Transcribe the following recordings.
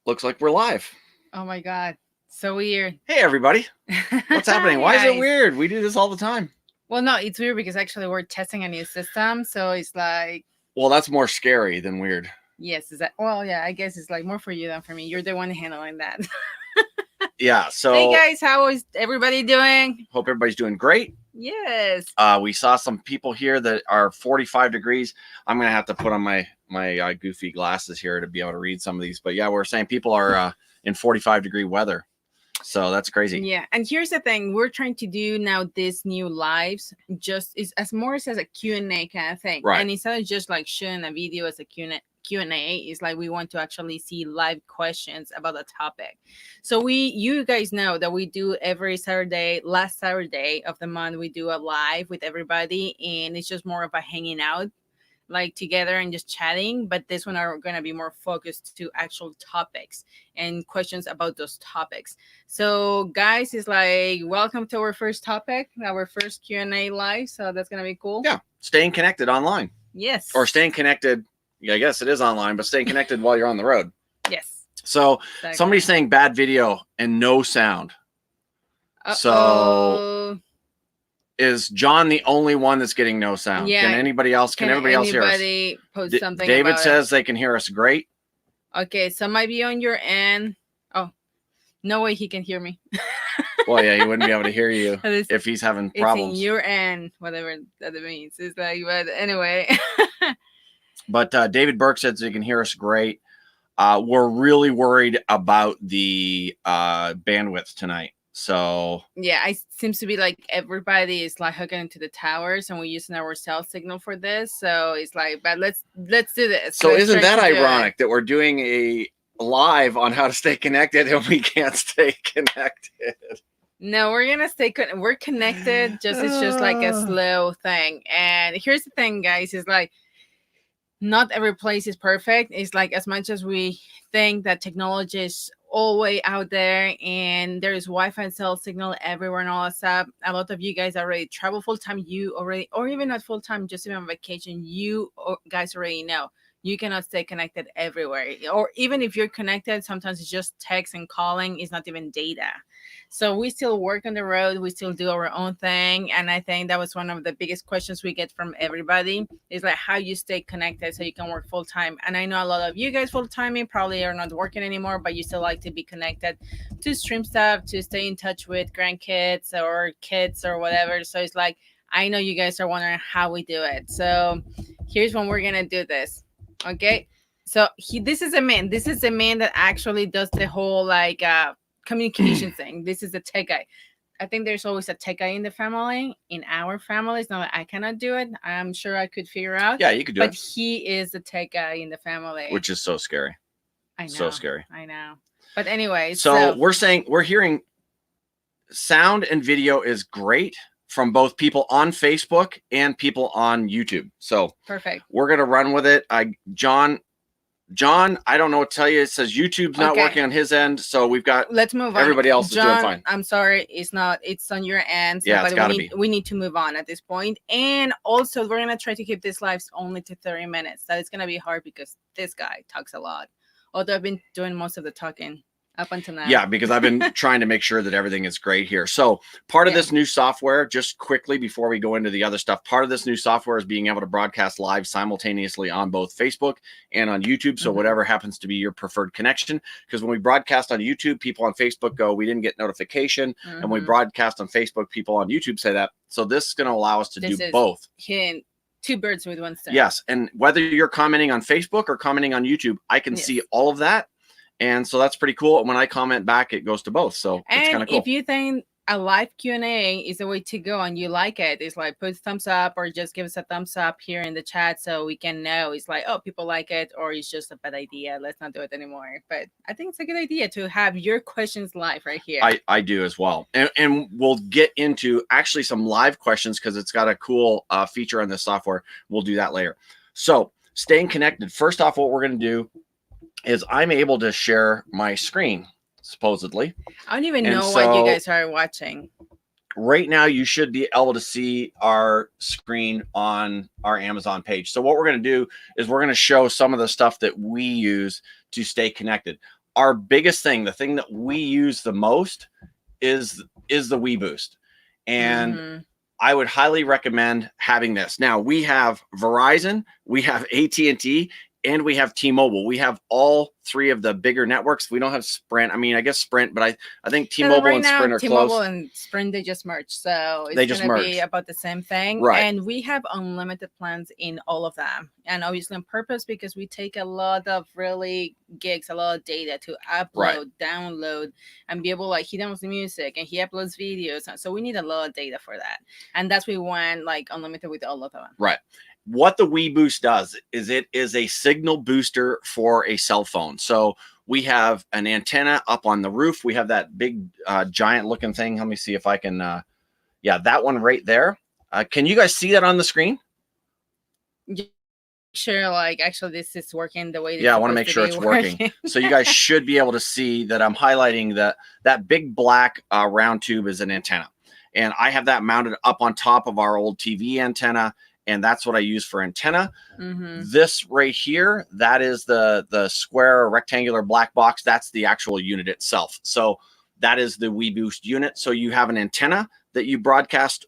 Looks like we're live. Oh my God. So weird. Hey, everybody. What's happening? Why is it weird? We do this all the time. Well, no, it's weird because actually we're testing a new system. So it's like. Well, that's more scary than weird. Yes. Is that? Well, yeah, I guess it's like more for you than for me. You're the one handling that. Yeah. So. Hey, guys. How is everybody doing? Hope everybody's doing great. Yes. We saw some people here that are 45 degrees. I'm going to have to put on my goofy glasses here to be able to read some of these. But yeah, we're saying people are in 45-degree weather. So that's crazy. Yeah. And here's the thing. We're trying to do now this new lives just is as more as a Q&A kind of thing. Right. And instead of just like showing a video as a Q&A, is like we want to actually see live questions about a topic. So you guys know that we do every Saturday, last Saturday of the month, we do a live with everybody, and it's just more of a hanging out like together and just chatting. But this one are going to be more focused to actual topics and questions about those topics. So guys, it's like welcome to our first topic, our first Q&A live. So that's going to be cool. Yeah, staying connected online. Yes. Or staying connected. Yeah, I guess it is online, but staying connected while you're on the road. Yes. So somebody's saying bad video and no sound. So is John the only one that's getting no sound? Yeah. Can anybody else? Can everybody else hear us? Anybody post something? David says they can hear us great. Okay, so might be on your end. Oh, no way he can hear me. Well, yeah, he wouldn't be able to hear you if he's having problems. It's in your end, whatever that means. It's like, but anyway. But David Burke says he can hear us great. We're really worried about the bandwidth tonight. So yeah, it seems to be like everybody is like hooking into the towers, and we're using our cell signal for this. So it's like, but let's do this. So isn't that ironic that we're doing a live on how to stay connected and we can't stay connected? No, we're gonna stay. We're connected. It's just like a slow thing. And here's the thing, guys: is like not every place is perfect. It's like as much as we think that technology is all way out there and there's Wi-Fi and cell signal everywhere and all that stuff, a lot of you guys already travel full-time, or even not full-time, just even on vacation, you guys already know you cannot stay connected everywhere. Or even if you're connected, sometimes it's just text and calling, it's not even data. So we still work on the road, we still do our own thing. And I think that was one of the biggest questions we get from everybody is like how you stay connected so you can work full time. And I know a lot of you guys full time probably are not working anymore, but you still like to be connected to stream stuff, to stay in touch with grandkids or kids or whatever. So it's like, I know you guys are wondering how we do it. So here's when we're going to do this. Okay. So this is a man that actually does the whole like, communication thing. This is a tech guy. I think there's always a tech guy in the family. In our family, it's not that I cannot do it. I'm sure I could figure out. Yeah, you could do it. But he is the tech guy in the family, which is so scary. I know. So scary. I know. But anyway, so we're hearing sound and video is great from both people on Facebook and people on YouTube. So perfect. We're gonna run with it. John, I don't know what to tell you. It says YouTube's not working on his end, so we've got. Let's move on. Everybody else is doing fine. I'm sorry, it's not. It's on your end. So, yeah, it's gotta be. We need to move on at this point. And also, we're gonna try to keep this lives only to 30 minutes. That is gonna be hard because this guy talks a lot. Although I've been doing most of the talking up until now. Yeah, because I've been trying to make sure that everything is great here. So part of this new software, just quickly before we go into the other stuff, part of this new software is being able to broadcast live simultaneously on both Facebook and on YouTube. So whatever happens to be your preferred connection, because when we broadcast on YouTube, people on Facebook go, we didn't get notification. And when we broadcast on Facebook, people on YouTube say that. So this is going to allow us to do both. Hitting two birds with one stone. Yes. And whether you're commenting on Facebook or commenting on YouTube, I can see all of that. And so that's pretty cool. When I comment back, it goes to both. So it's kind of cool. If you think a live Q&A is the way to go and you like it, it's like put thumbs up or just give us a thumbs up here in the chat so we can know it's like, oh, people like it, or it's just a bad idea. Let's not do it anymore. But I think it's a good idea to have your questions live right here. I do as well. And we'll get into actually some live questions because it's got a cool feature on this software. We'll do that later. So staying connected. First off, what we're going to do is I'm able to share my screen, supposedly. I don't even know what you guys are watching. Right now, you should be able to see our screen on our Amazon page. So what we're going to do is we're going to show some of the stuff that we use to stay connected. our biggest thing, the thing that we use the most is the WeBoost. And I would highly recommend having this. Now we have Verizon, we have AT&T, and we have T-Mobile. We have all three of the bigger networks. We don't have Sprint. I mean, I guess Sprint, but I think T-Mobile and Sprint are T-Mobile close. and Sprint, they just merged. So They it's just going to merged. be about the same thing. Right. And we have unlimited plans in all of them. And obviously on purpose, because we take a lot of really gigs, a lot of data to upload, download, and be able, like, he downloads the music and he uploads videos. So we need a lot of data for that. And that's why we went like unlimited with all of them. Right. What the WeBoost does is it is a signal booster for a cell phone. So we have an antenna up on the roof. We have that big giant looking thing. Let me see if I can. Yeah, that one right there. Can you guys see that on the screen? Sure, like actually this is working the way. Yeah, I want to make sure it's working. So you guys should be able to see that I'm highlighting that big black round tube is an antenna. And I have that mounted up on top of our old TV antenna. And that's what I use for antenna. This right here, that is the square rectangular black box. That's the actual unit itself. So that is the WeBoost unit. So you have an antenna that you broadcast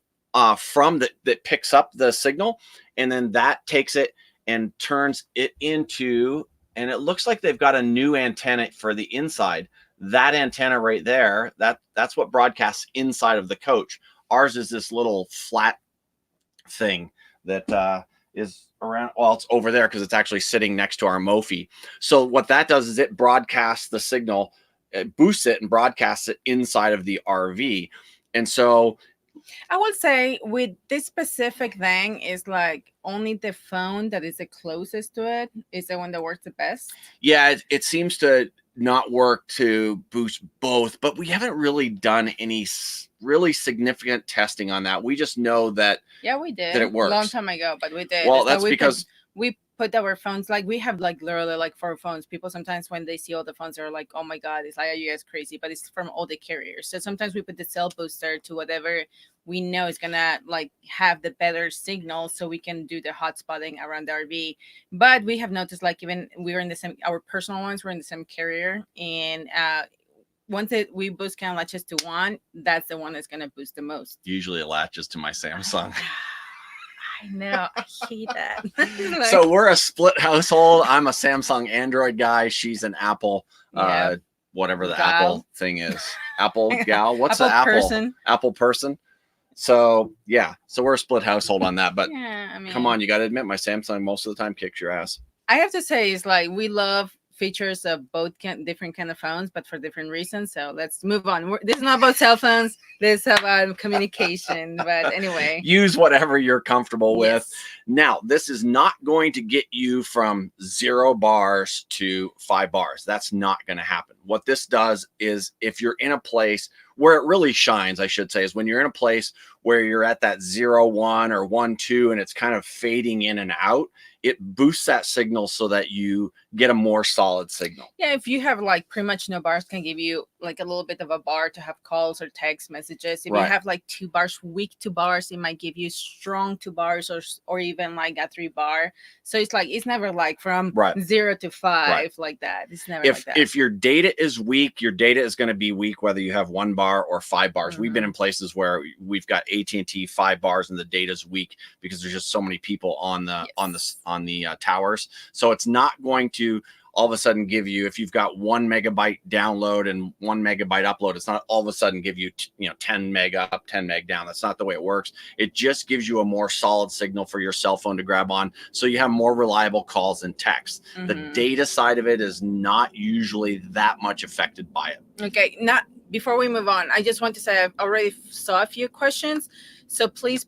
from that picks up the signal, and then that takes it and turns it into, and it looks like they've got a new antenna for the inside. That antenna right there, that's what broadcasts inside of the coach. Ours is this little flat thing that is around, well, it's over there because it's actually sitting next to our Mophie. So what that does is it broadcasts the signal, it boosts it and broadcasts it inside of the RV. And so I would say with this specific thing is like only the phone that is the closest to it is the one that works the best. Yeah, it seems to not work to boost both, but we haven't really done any really significant testing on that. We just know that we did that it works a long time ago, but we did. Well, that's because we put our phones, like we have like literally like 4 phones. People sometimes when they see all the phones are like, oh my god, it's like, are you guys crazy? But it's from all the carriers. So sometimes we put the cell booster to whatever we know is gonna like have the better signal, so we can do the hotspotting around the RV. But we have noticed, like, even we were in the same, our personal ones were in the same carrier, and once WeBoost kind of latches to one, that's the one that's gonna boost the most. Usually it latches to my Samsung. I know, I hate that. Like, so we're a split household. I'm a Samsung Android guy. She's an Apple, whatever the Apple thing is. Apple gal. What's Apple the Apple person? Apple person? So yeah, so we're a split household on that. But yeah, I mean, come on, you got to admit, my Samsung most of the time kicks your ass. I have to say, it's like we love features of both different kind of phones, but for different reasons. So let's move on. This is not about cell phones. This is about communication. But anyway, use whatever you're comfortable with. Now, this is not going to get you from 0 bars to 5 bars. That's not going to happen. What this does is, if you're in a place where it really shines, I should say, is when you're in a place where you're at that 0, 1 or 1, 2, and it's kind of fading in and out, it boosts that signal so that you get a more solid signal. Yeah, if you have like pretty much no bars, can give you like a little bit of a bar to have calls or text messages. If you have like 2 bars, weak 2 bars, it might give you strong 2 bars or even like a 3 bar. So it's like, it's never like from 0 to 5 like that. It's never like that. If your data is weak, your data is going to be weak whether you have 1 bar or 5 bars. We've been in places where we've got AT&T 5 bars and the data's weak because there's just so many people on the towers. So it's not going to all of a sudden give you, if you've got 1 megabyte download and 1 megabyte upload, it's not all of a sudden give you 10 meg up, 10 meg down. That's not the way it works. It just gives you a more solid signal for your cell phone to grab on, so you have more reliable calls and texts. The data side of it is not usually that much affected by it. Okay, before we move on, I just want to say I've already saw a few questions. So please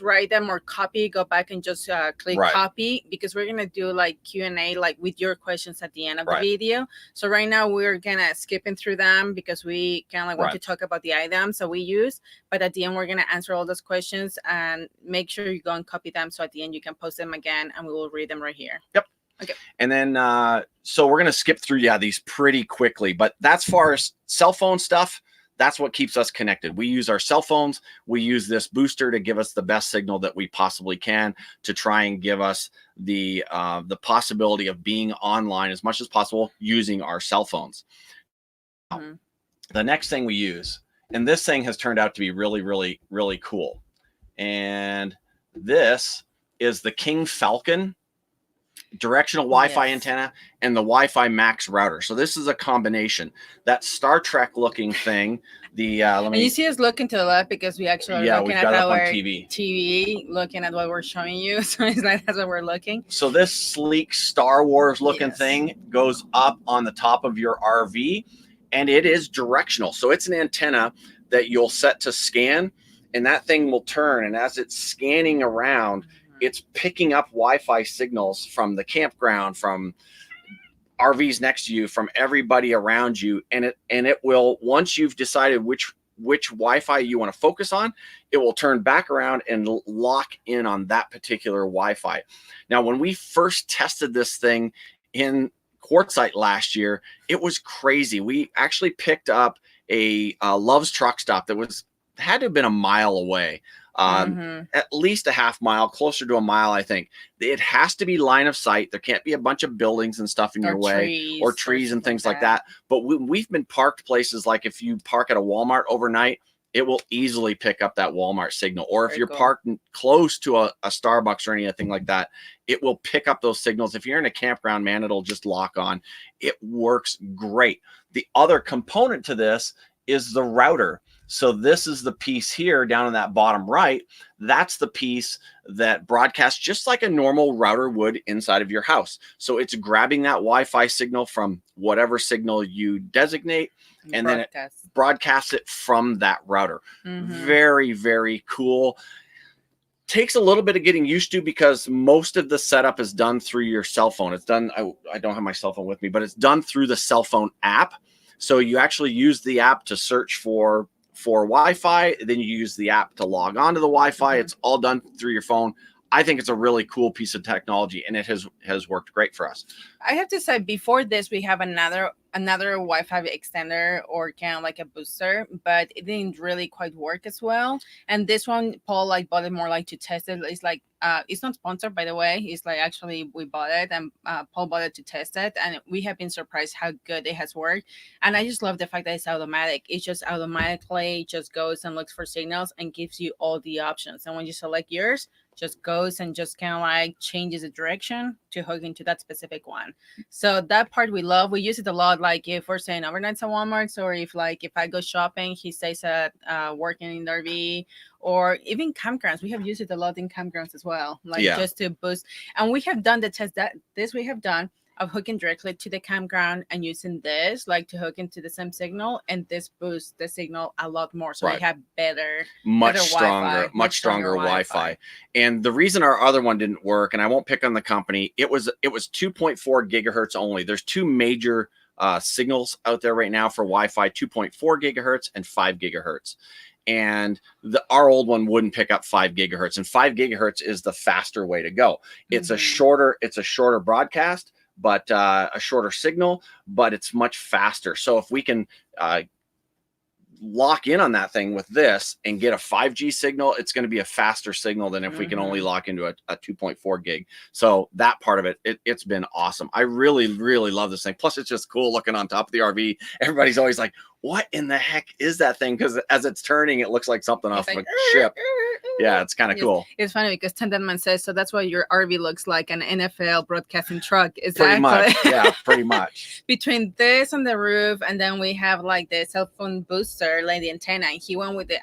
write them or copy. Go back and just click copy, because we're going to do like Q&A like with your questions at the end of the video. So right now we're going to skipping through them because we kind of like want to talk about the items that we use. But at the end, we're going to answer all those questions, and make sure you go and copy them. So at the end, you can post them again and we will read them right here. Yep. Okay. And then, so we're going to skip through, these pretty quickly, but that's far as cell phone stuff. that's what keeps us connected. We use our cell phones. We use this booster to give us the best signal that we possibly can, to try and give us the possibility of being online as much as possible using our cell phones. The next thing we use, and this thing has turned out to be really, really, really cool. And this is the King Falcon directional Wi-Fi antenna and the Wi-Fi Max router. So this is a combination. That Star Trek looking thing. The and you see us looking to the left because we actually are looking at our TV, looking at what we're showing you. So it's like that's what we're looking. So this sleek Star Wars looking thing goes up on the top of your RV, and it is directional. So it's an antenna that you'll set to scan, and that thing will turn, and as it's scanning around, it's picking up Wi-Fi signals from the campground, from RVs next to you, from everybody around you, and it will, once you've decided which Wi-Fi you want to focus on, it will turn back around and lock in on that particular Wi-Fi. Now, when we first tested this thing in Quartzsite last year, it was crazy. We actually picked up a Love's truck stop that had to have been a mile away. At least a half mile, closer to a mile, I think. It has to be line of sight. There can't be a bunch of buildings and stuff in your way, or trees and things like that. But we've been parked places like if you park at a Walmart overnight, it will easily pick up that Walmart signal. Or if you're parked close to a Starbucks or anything like that, it will pick up those signals. If you're in a campground, man, it'll just lock on. It works great. The other component to this is the router. So this is the piece here down in that bottom right. That's the piece that broadcasts just like a normal router would inside of your house. So it's grabbing that Wi-Fi signal from whatever signal you designate, and then it broadcasts it from that router. Very, very cool. Takes a little bit of getting used to because most of the setup is done through your cell phone. It's done, I don't have my cell phone with me, but it's done through the cell phone app. So you actually use the app to search for Wi-Fi, then you use the app to log on to the Wi-Fi. It's all done through your phone. I think it's a really cool piece of technology, and it has worked great for us. I have to say, before this, we have another Wi-Fi extender, or kind of like a booster, but it didn't really quite work as well. And this one, Paul bought it more to test it. It's it's not sponsored, by the way. It's actually we bought it, and Paul bought it to test it, and we have been surprised how good it has worked. And I just love the fact that it's automatic. It just automatically just goes and looks for signals and gives you all the options. And when you select yours, just goes and just kind of changes the direction to hook into that specific one. So that part we love. We use it a lot, if we're staying overnights at Walmart, or if I go shopping, he stays at working in the RV, or even campgrounds. We have used it a lot in campgrounds as well, just to boost. And we have done the test we have done of hooking directly to the campground and using this to hook into the same signal, and this boosts the signal a lot more. So we have much stronger Wi-Fi. And the reason our other one didn't work, and I won't pick on the company, it was 2.4 gigahertz only. There's two major signals out there right now for Wi-Fi: 2.4 gigahertz and 5 gigahertz. And our old one wouldn't pick up 5 gigahertz, and 5 gigahertz is the faster way to go. It's a shorter broadcast, but a shorter signal, but it's much faster. So if we can lock in on that thing with this and get a 5G signal, it's going to be a faster signal than if we can only lock into a 2.4 gig. So that part of it's been awesome. I really, really love this thing. Plus, it's just cool looking on top of the RV. Everybody's always like, what in the heck is that thing? Because as it's turning, it looks like something off of a ship. Yeah, it's kind of cool. It's funny because Tendentman says, so that's why your RV looks like an NFL broadcasting truck. Pretty much. Yeah, pretty much. Between this and the roof, and then we have the cell phone booster, the antenna. And he went with the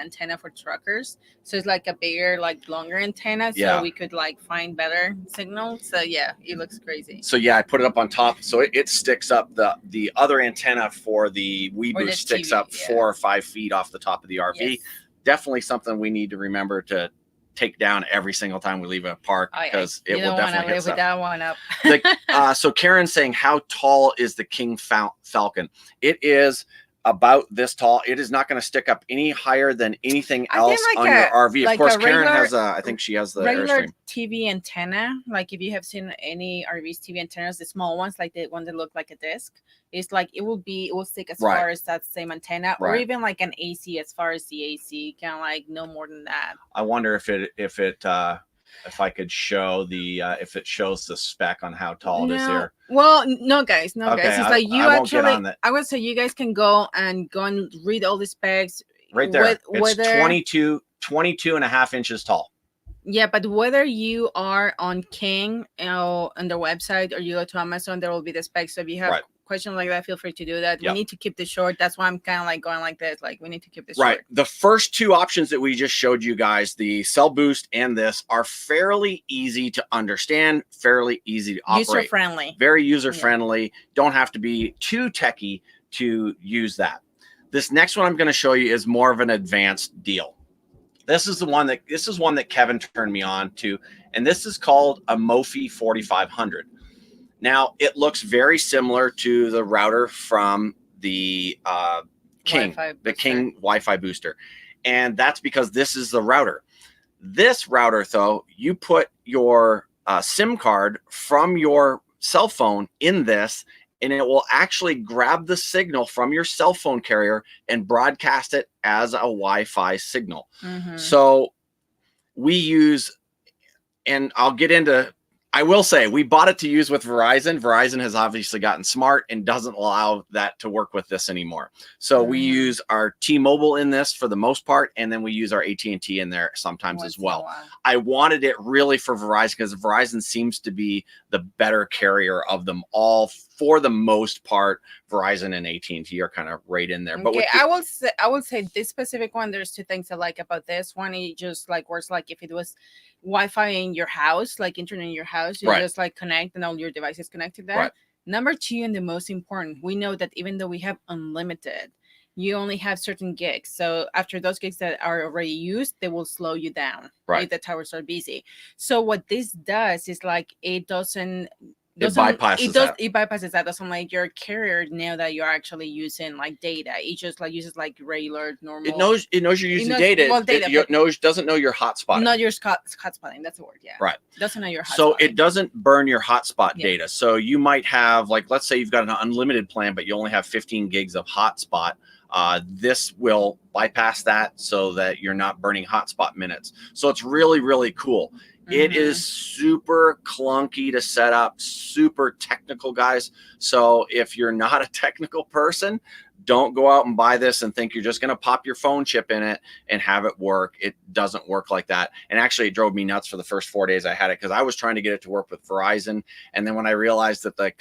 antenna for truckers. So it's a bigger, longer antenna. So we could find better signals. So yeah, it looks crazy. So yeah, I put it up on top. So it sticks up. The other antenna for the WeBoost sticks up 4 or 5 feet off the top of the RV. Yes. Definitely something we need to remember to take down every single time we leave a park, because it will definitely hit with that one up. So Karen's saying, how tall is the King Falcon? It is about this tall. It is not going to stick up any higher than anything else on your RV. Of course, Karen has I think she has the regular Airstream TV antenna. Like if you have seen any RV's TV antennas, the small ones, like the one that look like a disc, it's like it will stick as far as that same antenna, or even like an AC as far as the AC, kind of like no more than that. I wonder if I could show the if it shows the spec on how tall it is here. Well, no, guys. It's like you actually. I would say you guys can go and read all the specs. Right there. It's 22 and a half inches tall. Yeah, but whether you are on King on their website or you go to Amazon, there will be the specs. So if you have questions like that, feel free to do that. We need to keep this short. That's why I'm kind of like going like this. Like we need to keep this short. The first two options that we just showed you guys, the Cell Boost and this, are fairly easy to understand, fairly easy to operate. User friendly. Very user friendly. Don't have to be too techie to use that. This next one I'm going to show you is more of an advanced deal. This is one that Kevin turned me on to, and this is called a Mophie 4500. Now, it looks very similar to the router from the King Wi-Fi booster. And that's because this is the router. This router, though, you put your SIM card from your cell phone in this, and it will actually grab the signal from your cell phone carrier and broadcast it as a Wi-Fi signal. So we use, and I'll get into, I will say we bought it to use with Verizon. Verizon has obviously gotten smart and doesn't allow that to work with this anymore. So we use our T-Mobile in this for the most part, and then we use our AT&T in there sometimes as well. I wanted it really for Verizon because Verizon seems to be the better carrier of them all. For the most part, Verizon and AT&T are kind of right in there. But I will say this specific one, there's two things I like about this one. It just like works like if it was Wi-Fi in your house, like internet in your house, you just like connect and all your devices connect to that. Number two, and the most important, we know that even though we have unlimited, you only have certain gigs. So after those gigs that are already used, they will slow you down. Right. The towers are busy. So what this does is like it bypasses that. Doesn't like your carrier know that you're actually using like data. It just like uses like regular normal. It knows you're using data. Well, doesn't know your hotspot. Not your hotspotting. That's the word. Yeah. Right. Doesn't know your hotspot. So it doesn't burn your hotspot data. So you might have, like, let's say you've got an unlimited plan, but you only have 15 gigs of hotspot. This will bypass that so that you're not burning hotspot minutes. So it's really, really cool. It is super clunky to set up, super technical, guys. So if you're not a technical person, don't go out and buy this and think you're just going to pop your phone chip in it and have it work. It doesn't work like that. And actually, it drove me nuts for the first 4 days I had it because I was trying to get it to work with Verizon. And then when I realized that the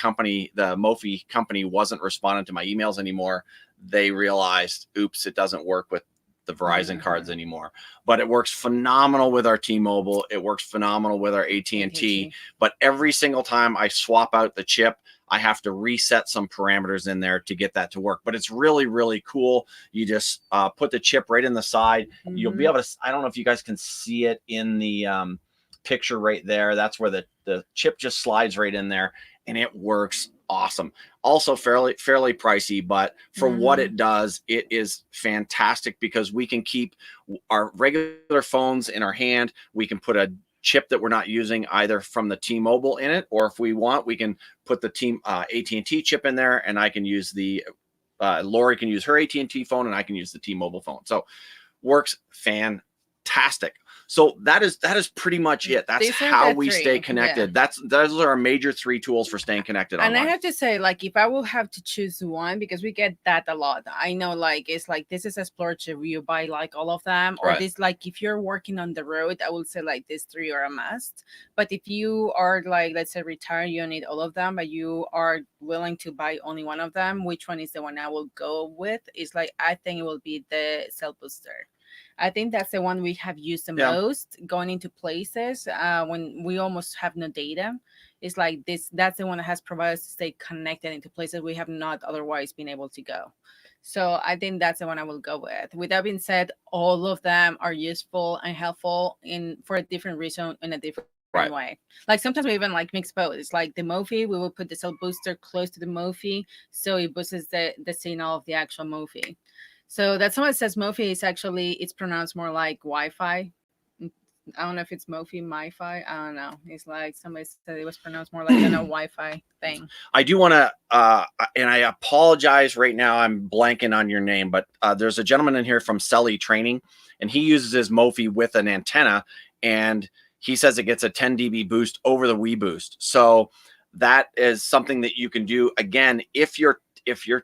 Mophie company wasn't responding to my emails anymore, they realized, oops, it doesn't work with the Verizon cards anymore. But it works phenomenal with our T-Mobile. It works phenomenal with our AT&T. But every single time I swap out the chip, I have to reset some parameters in there to get that to work. But it's really, really cool. You just put the chip right in the side. You'll be able to, I don't know if you guys can see it in the picture right there. That's where the chip just slides right in there, and it works awesome. Also fairly pricey, but for what it does, it is fantastic because we can keep our regular phones in our hand. We can put a chip that we're not using either from the T-Mobile in it, or if we want, we can put the AT&T chip in there, and I can use the Lori can use her AT&T phone, and I can use the T-Mobile phone. So works fantastic. So that is pretty much it. That's how we stay connected. Those are our major three tools for staying connected online. And I have to say, like, if I will have to choose one, because we get that a lot. I know, like, it's like this is explorative. You buy like all of them, or this, like, if you're working on the road, I would say like these three are a must. But if you are like, let's say, retired, you don't need all of them, but you are willing to buy only one of them, which one is the one I will go with? Is like, I think it will be the Cell Booster. I think that's the one we have used the most going into places when we almost have no data. It's like this. That's the one that has provided us to stay connected into places we have not otherwise been able to go. So I think that's the one I will go with. With that being said, all of them are useful and helpful for a different reason in a different Right. Anyway, like sometimes we even like mix both. It's like the Mophie, we will put the cell booster close to the Mophie, so it boosts the signal of the actual Mophie. So that someone says Mophie is actually, it's pronounced more like Wi-Fi. I don't know if it's Mophie, Mi-Fi. I don't know. It's like somebody said it was pronounced more like a Wi-Fi thing. I do want to, and I apologize right now, I'm blanking on your name, but there's a gentleman in here from Selly Training, and he uses his Mophie with an antenna, and he says it gets a 10 dB boost over the WeBoost. So that is something that you can do. Again, if you're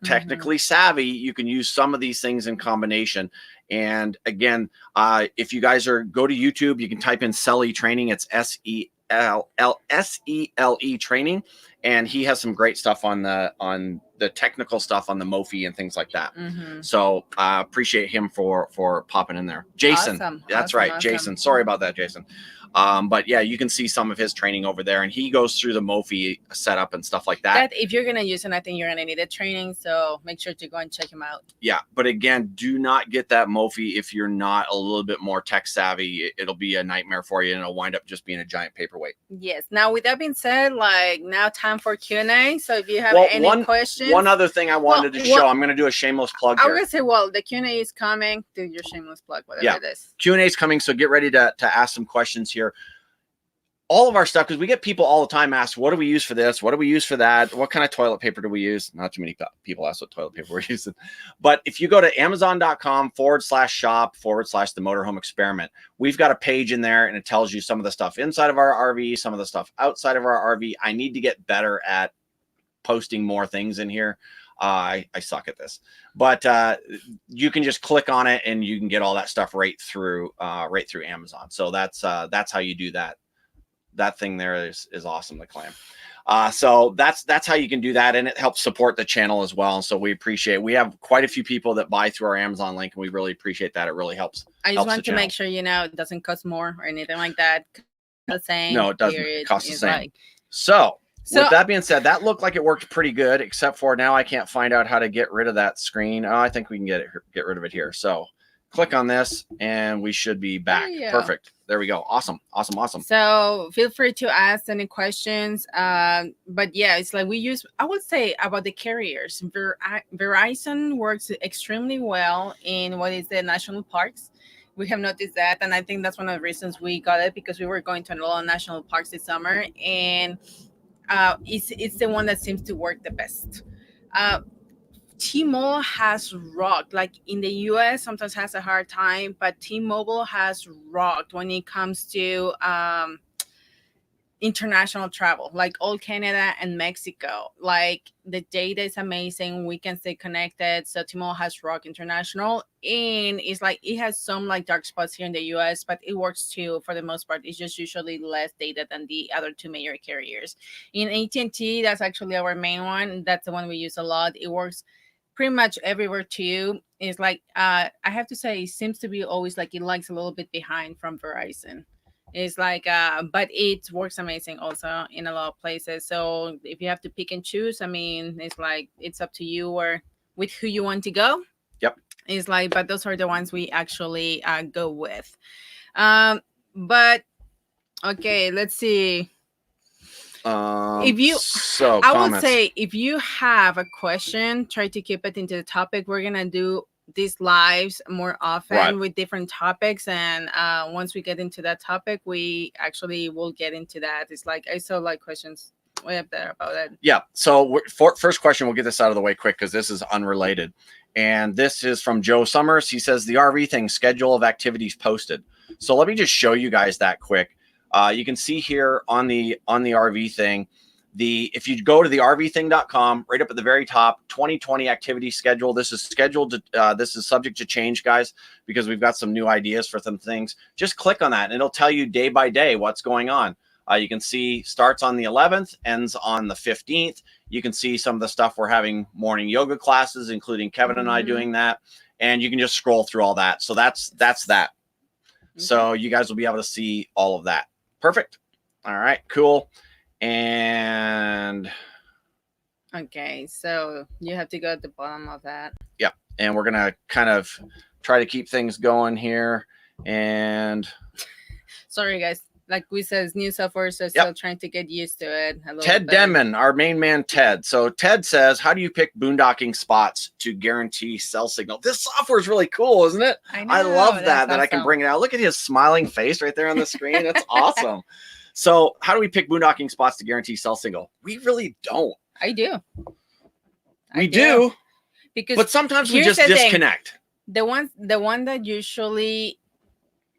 technically savvy, you can use some of these things in combination. And again, if you guys go to YouTube, you can type in Selly Training. It's SELE Training, and he has some great stuff on the technical stuff on the Mophie and things like that. So I appreciate him for popping in there. Jason, that's right, Jason. Sorry about that, Jason. But yeah, you can see some of his training over there, and he goes through the Mophie setup and stuff like that. If you're gonna use it, I think you're gonna need a training, so make sure to go and check him out. Yeah, but again, do not get that Mophie if you're not a little bit more tech savvy. It'll be a nightmare for you, and it'll wind up just being a giant paperweight. Yes. Now, with that being said, like now time for Q&A. So if you have any questions, one other thing I wanted to show, I'm going to do a shameless plug here. I was gonna say, well, the Q&A is coming. Do your shameless plug, whatever it is. Q&A is coming, so get ready to ask some questions here. All of our stuff, because we get people all the time ask, what do we use for this? What do we use for that? What kind of toilet paper do we use? Not too many people ask what toilet paper we're using. But if you go to amazon.com/shop/the Motorhome Experiment, we've got a page in there, and it tells you some of the stuff inside of our RV, some of the stuff outside of our RV. I need to get better at posting more things in here. I suck at this, but you can just click on it and you can get all that stuff right through Amazon. So that's how you do that. That thing there is awesome, the clam. So that's how you can do that, and it helps support the channel as well. And so we appreciate. We have quite a few people that buy through our Amazon link, and we really appreciate that. It really helps. I just want to make sure it doesn't cost more or anything like that. The same. No, it doesn't. It costs the same. So with that being said, that looked like it worked pretty good, except for now I can't find out how to get rid of that screen. Oh, I think we can get rid of it here. So click on this, and we should be back. Perfect. There we go. Awesome. So feel free to ask any questions. But yeah, it's like I would say about the carriers. Verizon works extremely well in what is the national parks. We have noticed that, and I think that's one of the reasons we got it, because we were going to a lot of national parks this summer, and it's the one that seems to work the best. T-Mobile has rocked. Like in the US, sometimes has a hard time, but T-Mobile has rocked when it comes to international travel, like all Canada and Mexico. Like the data is amazing. We can stay connected. So T-Mobile has rocked international, and it's like it has some like dark spots here in the US, but it works too for the most part. It's just usually less data than the other two major carriers. In AT&T, that's actually our main one. That's the one we use a lot. It works pretty much everywhere too. It's like I have to say, it seems to be always like it lags a little bit behind from Verizon. It's like but it works amazing also in a lot of places. So if you have to pick and choose, I mean, it's like it's up to you or with who you want to go. Yep. It's like, but those are the ones we actually go with. But okay, let's see. I would say if you have a question, try to keep it into the topic. We're gonna do these lives more often with different topics, and once we get into that topic, we actually will get into that. It's like I saw like questions way up there about it. Yeah. So first question, we'll get this out of the way quick because this is unrelated, and this is from Joe Summers. He says the RV thing, schedule of activities posted. So let me just show you guys that quick. You can see here on the RV thing, if you go to the rvthing.com, right up at the very top, 2020 activity schedule. This is scheduled to, this is subject to change, guys, because we've got some new ideas for some things. Just click on that and it'll tell you day by day what's going on. You can see starts on the 11th, ends on the 15th. You can see some of the stuff we're having morning yoga classes, including Kevin and I doing that. And you can just scroll through all that. So that's that. Okay. So you guys will be able to see all of that. Perfect. All right, cool. And okay, so you have to go at the bottom of that. Yeah, and we're gonna kind of try to keep things going here. And sorry, guys, like we said, new software, so Yep. still trying to get used to it a little Ted bit. Denman, our main man, Ted. So Ted says, how do you pick boondocking spots to guarantee cell signal? This software is really cool, isn't it? I love that I can bring it out. Look at his smiling face right there on the screen. That's awesome. So how do we pick boondocking spots to guarantee cell signal? We really don't. I do. We do. Because but sometimes we just disconnect. The one that usually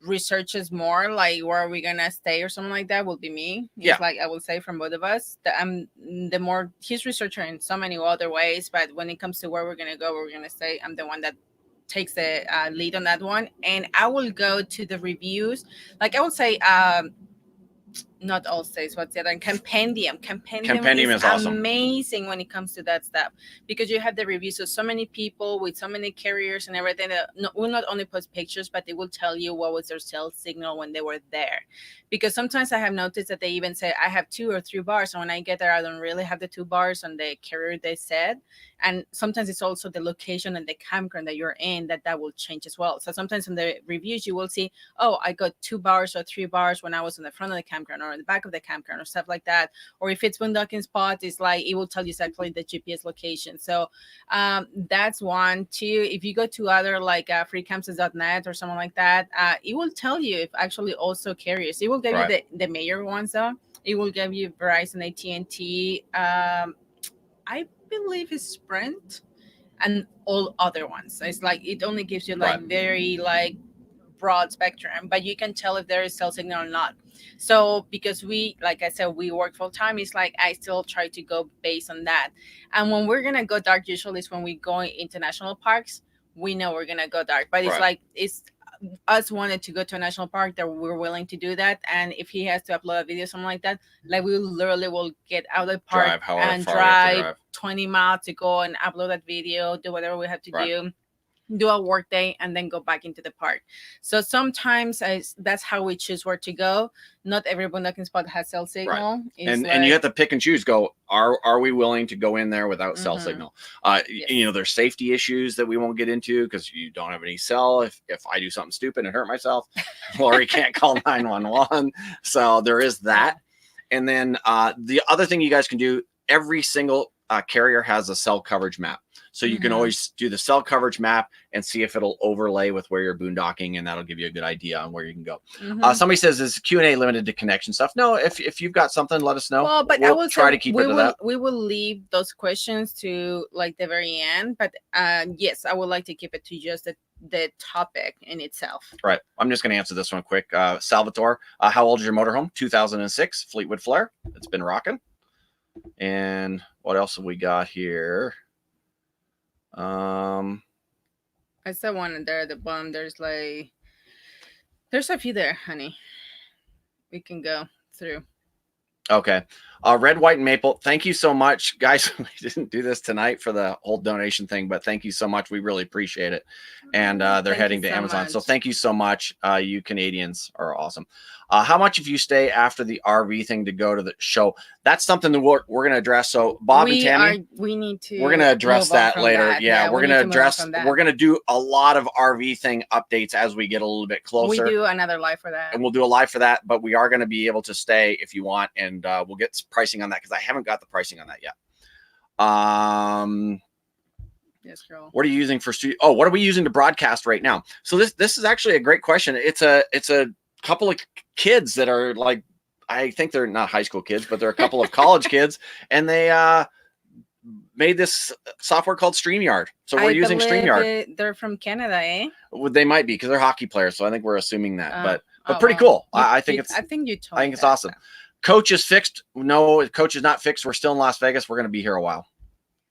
researches more, like where are we gonna stay or something like that, will be me. It's like I will say from both of us that I'm the more he's researcher in so many other ways, but when it comes to where we're gonna go, where we're gonna stay, I'm the one that takes the lead on that one, and I will go to the reviews. Like I would say, not all states, what's the other? Compendium is awesome. Amazing when it comes to that stuff, because you have the reviews of so many people with so many carriers and everything that will not only post pictures, but they will tell you what was their cell signal when they were there. Because sometimes I have noticed that they even say I have 2 or 3 bars, and when I get there, I don't really have the 2 bars on the carrier they said. And sometimes it's also the location and the campground that you're in that will change as well. So sometimes in the reviews you will see, oh, I got 2 bars or 3 bars when I was in the front of the campground or in the back of the campground or stuff like that. Or if it's boondocking spot, it's like it will tell you exactly the GPS location. So that's one. 2, if you go to other like freecamps.net or something like that, it will tell you if actually also carriers. It will give you the major ones though. It will give you Verizon, AT&T, I believe it's Sprint, and all other ones. It's like it only gives you like very like broad spectrum, but you can tell if there is cell signal or not. So because we, like I said, we work full time, it's like I still try to go based on that. And when we're gonna go dark, usually is when we go into national parks. We know we're gonna go dark, but it's like it's us wanted to go to a national park that we're willing to do that. And if he has to upload a video, something like that, like we literally will get out of the park and drive 20 miles to go and upload that video, do whatever we have to do a work day, and then go back into the park. So sometimes that's how we choose where to go. Not every boondocking spot has cell signal. And you have to pick and choose. Go, are we willing to go in there without cell signal? You know, there's safety issues that we won't get into because you don't have any cell. If I do something stupid and hurt myself, Lori can't call 911. So there is that. And then the other thing you guys can do, every single carrier has a cell coverage map. So you can always do the cell coverage map and see if it'll overlay with where you're boondocking, and that'll give you a good idea on where you can go. Somebody says, is Q&A limited to connection stuff? No, if you've got something, let us know. Well, but we'll try to keep it to that. We will leave those questions to like the very end, but yes, I would like to keep it to just the topic in itself. Right. I'm just going to answer this one quick. Salvatore, how old is your motorhome? 2006 Fleetwood Flare. It's been rocking. And what else have we got here? I saw one there at the bottom. There's a few there, honey. We can go through. Okay. Red, white, and maple. Thank you so much, guys. We didn't do this tonight for the whole donation thing, but thank you so much. We really appreciate it. And they're heading to Amazon. So thank you so much. You Canadians are awesome. How much if you stay after the RV thing to go to the show? That's something that we're going to address. So Bob and Tammy, we're going to address that later. Yeah, we're going to address, we're going to do a lot of RV thing updates as we get a little bit closer. We do another live for that. And we'll do a live for that, but we are going to be able to stay if you want. And we'll get pricing on that because I haven't got the pricing on that yet. Yes, girl. What are you using for studio? Oh, what are we using to broadcast right now? So this is actually a great question. It's a couple of kids that are like, I think they're not high school kids, but they're a couple of college kids, and they made this software called StreamYard. So we're using StreamYard. They're from Canada, eh? Well, they might be because they're hockey players. So I think we're assuming that, but pretty cool. I think it's awesome. Coach is fixed. No, coach is not fixed. We're still in Las Vegas. We're going to be here a while.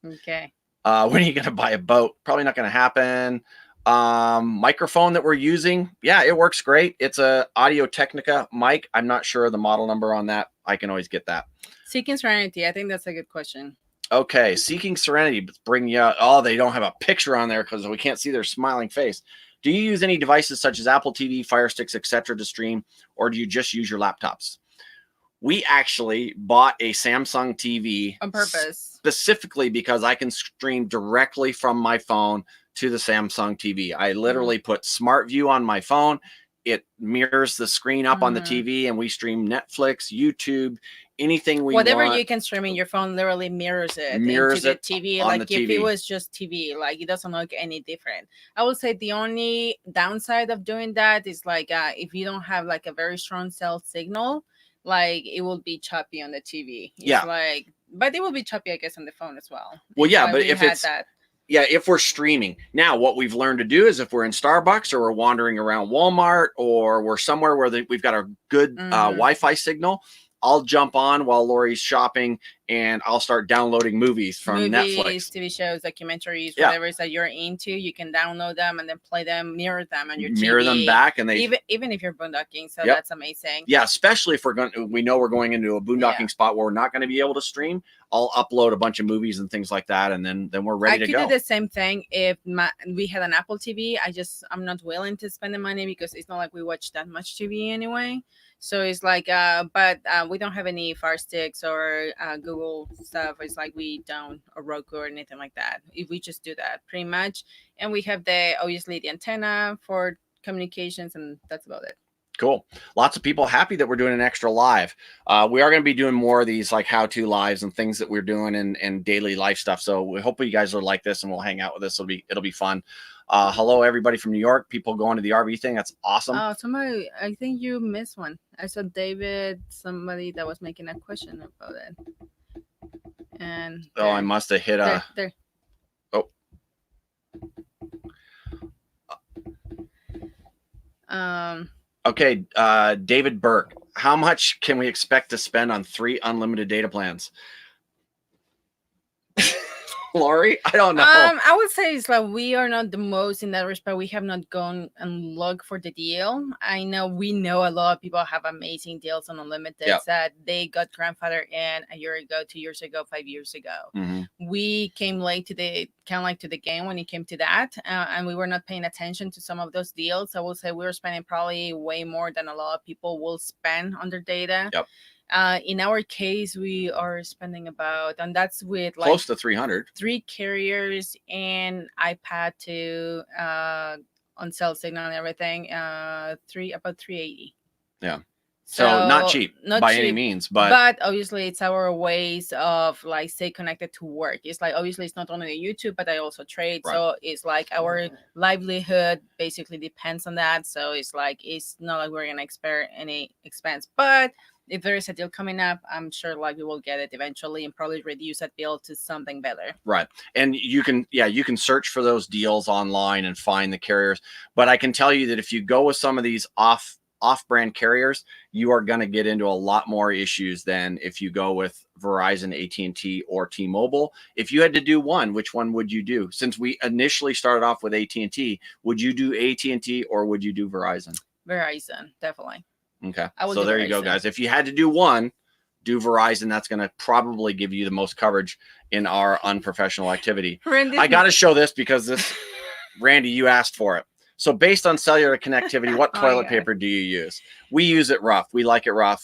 Okay. When are you going to buy a boat? Probably not going to happen. Microphone that we're using, yeah, it works great. It's a Audio Technica mic. I'm not sure the model number on that. I can always get that. Seeking Serenity. I think that's a good question. Okay, Seeking Serenity. Bring you. Oh, they don't have a picture on there because we can't see their smiling face. Do you use any devices such as Apple TV, Fire Sticks, etc. to stream, or do you just use your laptops? We actually bought a Samsung TV on purpose, specifically because I can stream directly from my phone to the Samsung TV. I literally put Smart View on my phone. it mirrors the screen up on the TV, and we stream Netflix, YouTube, anything we whatever want. you can stream in your phone literally mirrors it Mirrors into the it TV. on Like the if TV. it was just TV, like it doesn't look any different. I would say the only downside of doing that is like if you don't have like a very strong cell signal, like it will be choppy on the TV. It's Yeah. like, but it will be choppy, I guess, on the phone as well. Well, It's yeah, like but we if had it's that. yeah, if we're streaming. Now, what we've learned to do is if we're in Starbucks or we're wandering around Walmart or we're somewhere where we've got a good Wi-Fi signal, I'll jump on while Lori's shopping and I'll start downloading movies from Netflix. TV shows, documentaries, whatever it is that you're into, you can download them and then play them, mirror them on your TV. Mirror them back, and they even if you're boondocking, so that's amazing. Yeah, especially if we know we're going into a boondocking spot where we're not going to be able to stream. I'll upload a bunch of movies and things like that, and then we're ready to go. I could do the same thing if we had an Apple TV. I'm not willing to spend the money because it's not like we watch that much TV anyway. So it's like, but we don't have any Fire Sticks or Google stuff. It's like we don't, or Roku or anything like that. If we just do that pretty much. And we have obviously the antenna for communications, and that's about it. Cool. Lots of people happy that we're doing an extra live. We are going to be doing more of these like how-to lives and things that we're doing and daily life stuff. So we hope you guys will like this and we'll hang out with us. It'll be fun. Hello, everybody from New York. People going to the RV thing. That's awesome. Oh, somebody, I think you missed one. I saw David, somebody that was making a question about it. And I must have hit there. Oh. Okay, David Burke. How much can we expect to spend on 3 unlimited data plans? Lori, I don't know. I would say it's like we are not the most in that respect. We have not gone and looked for the deal. We know a lot of people have amazing deals on unlimited that they got grandfathered in a year ago, 2 years ago, 5 years ago. We came late to the game when it came to that, and we were not paying attention to some of those deals. I will say we were spending probably way more than a lot of people will spend on their data. In our case, we are spending about, and that's with like close to 300, 3 carriers and iPad to on cell signal and everything. About 380. Yeah. So not cheap by any means, but obviously it's our ways of like stay connected to work. It's like obviously it's not only YouTube, but I also trade. Right. So it's like our livelihood basically depends on that. So it's like it's not like we're gonna expect any expense, but if there is a deal coming up, I'm sure like we will get it eventually and probably reduce that bill to something better. Right. And you can search for those deals online and find the carriers. But I can tell you that if you go with some of these off-brand carriers, you are going to get into a lot more issues than if you go with Verizon, AT&T, or T-Mobile. If you had to do one, which one would you do? Since we initially started off with AT&T, would you do AT&T or would you do Verizon? Verizon, definitely. Okay, so there you go, guys. If you had to do one, do Verizon. That's going to probably give you the most coverage in our unprofessional activity. I got to show this because Randy, you asked for it. So based on cellular connectivity, what toilet paper do you use? We use it rough. We like it rough.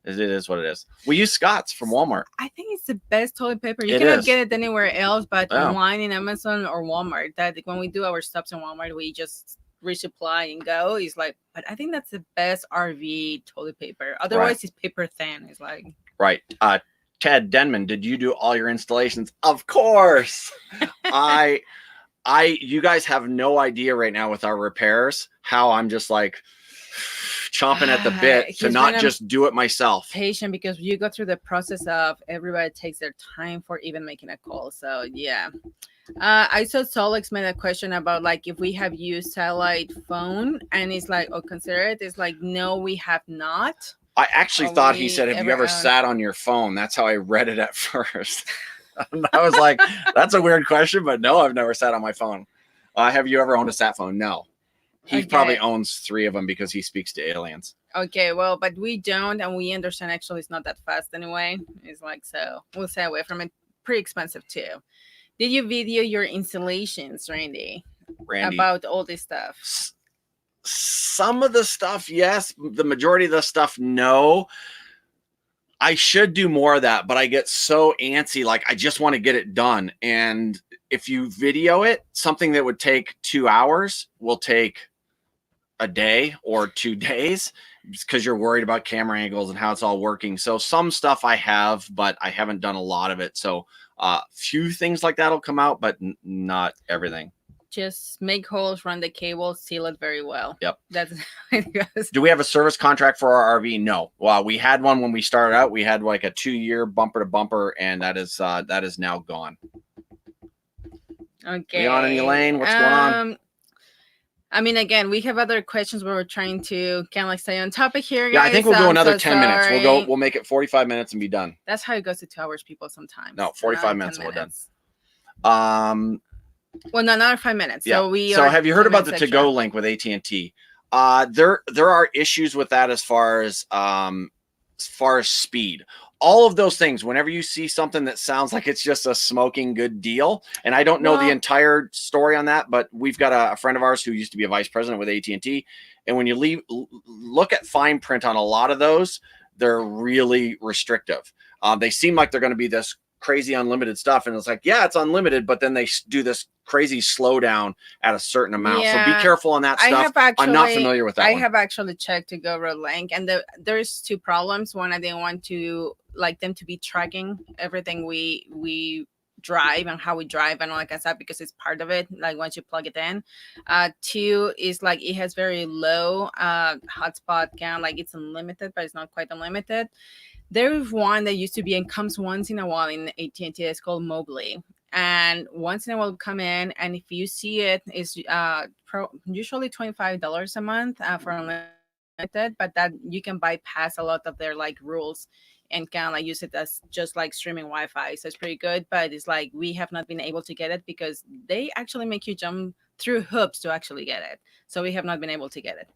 It is what it is. We use Scott's from Walmart. I think it's the best toilet paper. You cannot get it anywhere else but online in Amazon or Walmart. That when we do our stops in Walmart, we just resupply and go. It's like, but I think that's the best RV toilet paper. Otherwise it's paper thin. It's like Ted Denman, did you do all your installations? Of course. You guys have no idea right now with our repairs how I'm just like chomping at the bit to not just do it myself. Patient, because you go through the process of everybody takes their time for even making a call. So yeah. I saw Solex made a question about like if we have used satellite phone, and it's like, consider it. It's like, no, we have not. I actually thought he said, have you ever sat on your phone? That's how I read it at first. I was like, that's a weird question, but no, I've never sat on my phone. Have you ever owned a sat phone? No. He probably owns 3 of them because he speaks to aliens. Okay, well, but we don't, and we understand actually it's not that fast anyway. It's like, so we'll stay away from it. Pretty expensive too. Did you video your installations, Randy? About all this stuff? Some of the stuff, yes. The majority of the stuff, no. I should do more of that, but I get so antsy. Like, I just want to get it done. And if you video it, something that would take 2 hours will take a day or 2 days because you're worried about camera angles and how it's all working. So some stuff I have, but I haven't done a lot of it. So few things like that will come out, but not everything. Just make holes, run the cable, seal it very well. Yep. That's how it goes. Do we have a service contract for our RV? No. Well, we had one when we started out. We had like a 2-year bumper to bumper, and that is now gone. Okay. Leon and Elaine, what's going on? I mean, again, we have other questions where we're trying to kind of like stay on topic here, guys. Yeah, I think we'll go another 10 minutes. Sorry. We'll make it 45 minutes and be done. That's how it goes to 2 hours, people, sometimes. No, 45 minutes and we're done. Well, no, another 5 minutes. Yeah. So have you heard about the to-go link with AT&T? There are issues with that as far as speed. All of those things, whenever you see something that sounds like it's just a smoking good deal, and I don't know the entire story on that, but we've got a friend of ours who used to be a vice president with AT&T, and when you look at fine print on a lot of those, they're really restrictive. They seem like they're going to be this crazy unlimited stuff, and it's like, yeah, it's unlimited, but then they do this crazy slowdown at a certain amount. So be careful on that stuff. I'm not familiar with that. I have actually checked to go road link, and there's 2 problems. One, I didn't want to like them to be tracking everything we drive and how we drive and all like that, because it's part of it, like once you plug it in. 2 is like it has very low hotspot count, like it's unlimited, but it's not quite unlimited. There is one that used to be and comes once in a while in AT&T. It's called Mophie, and once in a while will come in, and if you see it, it's usually $25 a month for unlimited, but that you can bypass a lot of their like rules and kind of like use it as just like streaming Wi-Fi. So it's pretty good, but it's like we have not been able to get it because they actually make you jump through hoops to actually get it. So we have not been able to get it.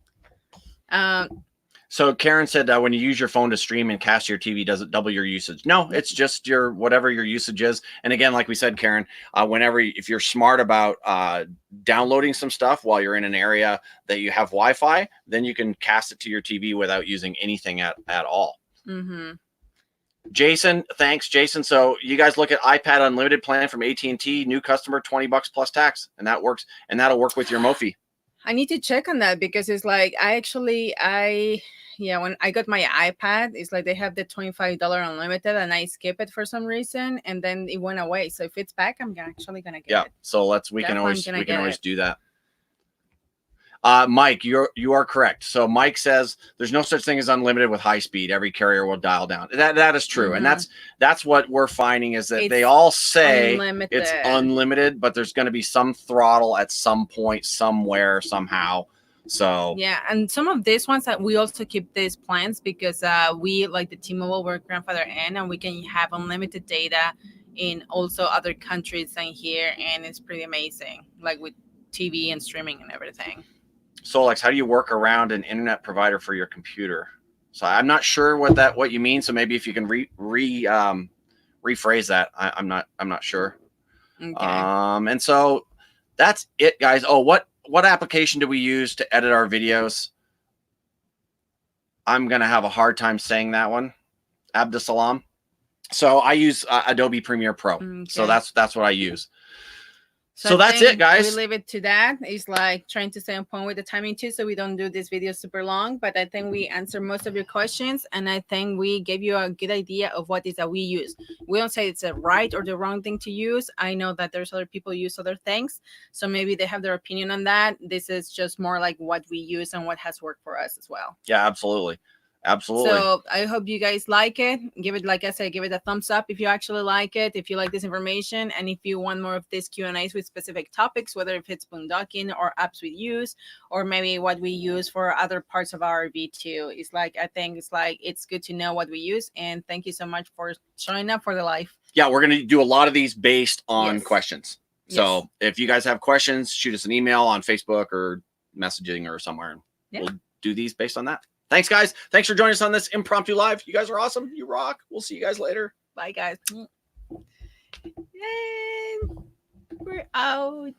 So Karen said when you use your phone to stream and cast your TV, does it double your usage? No, it's just your whatever your usage is. And again, like we said, Karen, if you're smart about downloading some stuff while you're in an area that you have Wi-Fi, then you can cast it to your TV without using anything at all. Mm-hmm. Jason, thanks, Jason. So you guys look at iPad Unlimited plan from AT&T, new customer, $20 plus tax, and that works, and that'll work with your Mophie. I need to check on that because it's like when I got my iPad, it's like they have the $25 unlimited, and I skip it for some reason, and then it went away. So if it's back, I'm actually gonna get it. So we can always do that. Mike, you are correct. So Mike says there's no such thing as unlimited with high speed. Every carrier will dial down. That is true, and that's what we're finding is that they all say it's unlimited, but there's going to be some throttle at some point, somewhere, somehow. So yeah, and some of these ones that we also keep these plans because we like the T-Mobile, we're grandfather in, and we can have unlimited data in also other countries than here, and it's pretty amazing, like with TV and streaming and everything. Solex, how do you work around an internet provider for your computer? So I'm not sure what you mean. So maybe if you can rephrase that, I'm not sure. Okay. And so that's it, guys. Oh, what application do we use to edit our videos? I'm gonna have a hard time saying that one. Abdusalam. So I use Adobe Premiere Pro. Okay. So that's what I use. So that's it, guys. We leave it to that. It's like trying to stay on point with the timing too, so we don't do this video super long. But I think we answered most of your questions, and I think we gave you a good idea of what is that we use. We don't say it's a right or the wrong thing to use. I know that there's other people use other things, so maybe they have their opinion on that. This is just more like what we use and what has worked for us as well. Yeah, absolutely. Absolutely. So I hope you guys like it. Give it, like I said, give it a thumbs up if you actually like it, if you like this information, and if you want more of these Q&As with specific topics, whether if it's boondocking or apps we use, or maybe what we use for other parts of our RV too. I think it's good to know what we use. And thank you so much for showing up for the live. Yeah, we're going to do a lot of these based on questions. So if you guys have questions, shoot us an email on Facebook or messaging or somewhere. And we'll do these based on that. Thanks, guys. Thanks for joining us on this impromptu live. You guys are awesome. You rock. We'll see you guys later. Bye, guys. And we're out.